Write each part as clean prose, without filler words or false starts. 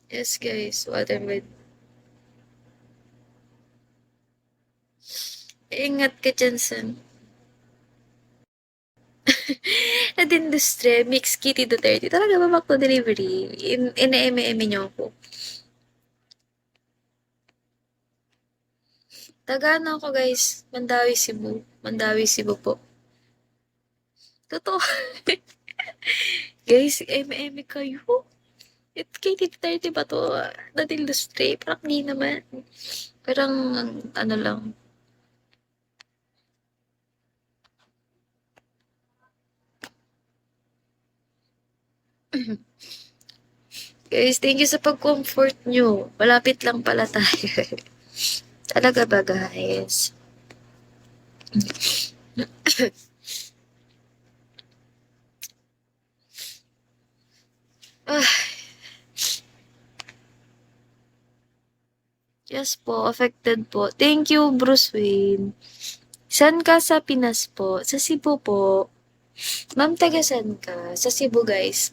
Yes, guys. Watermelon. Ingat ka dyan, son. At industry, mix Kitty Duterte. Talaga ba back to delivery? Ine-eme-eme niyo ako. Taga ano ako, guys. Mandawi, Cebu. Mandawi, Cebu po. Totoo. Guys, eme-eme kayo. Kitty Duterte ba to? Not industry. Parang di naman. Parang, ano lang. Guys, thank you sa pag-comfort nyo. Malapit lang pala tayo. Talaga ba, guys? Ah, yes po, affected po. Thank you, Bruce Wayne. San ka sa Pinas po? Sa Cebu po. Ma'am, taga saan ka? Sa Cebu, guys.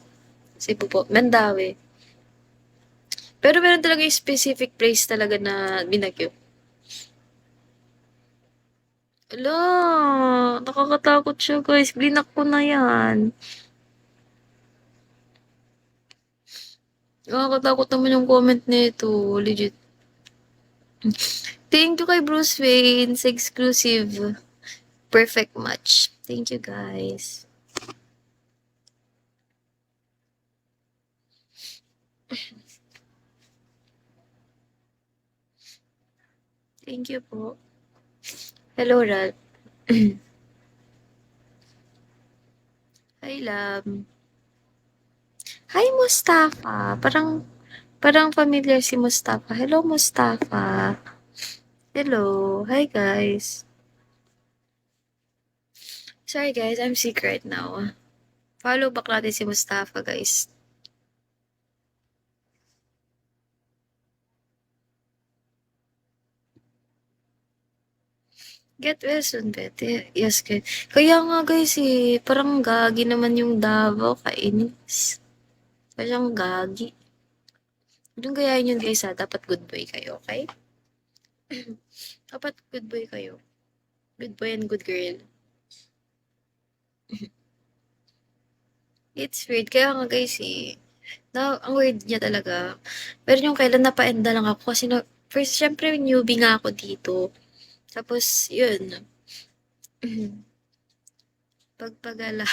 Cebu po. Mandawi. Pero meron talaga yung specific place talaga na binagyo. Ala, nakakatakot siya, guys. Blinak ko na yan. Nakakatakot naman yung comment nito. Legit. Thank you kay Bruce Wayne sa exclusive perfect match. Thank you, guys. Thank you po. Hello, Ralph. Hi, love. Hi, Mustafa. Parang familiar si Mustafa. Hello, Mustafa. Hello. Hi, guys. Sorry, guys. I'm sick right now. Follow back natin si Mustafa, guys. Get well soon, Betty. Yes, guys. Kaya nga, guys, parang gagi naman yung Davao. Kainis. Parang gagi. Yung gayahin yun, guys, ha. Dapat good boy kayo, okay? Dapat good boy kayo. Good boy and good girl. It's weird. Kaya nga, guys, ang weird niya talaga. Pero yung kailan napaenda lang ako kasi first, syempre, newbie nga ako dito. Tapos, yun. Pagpagala.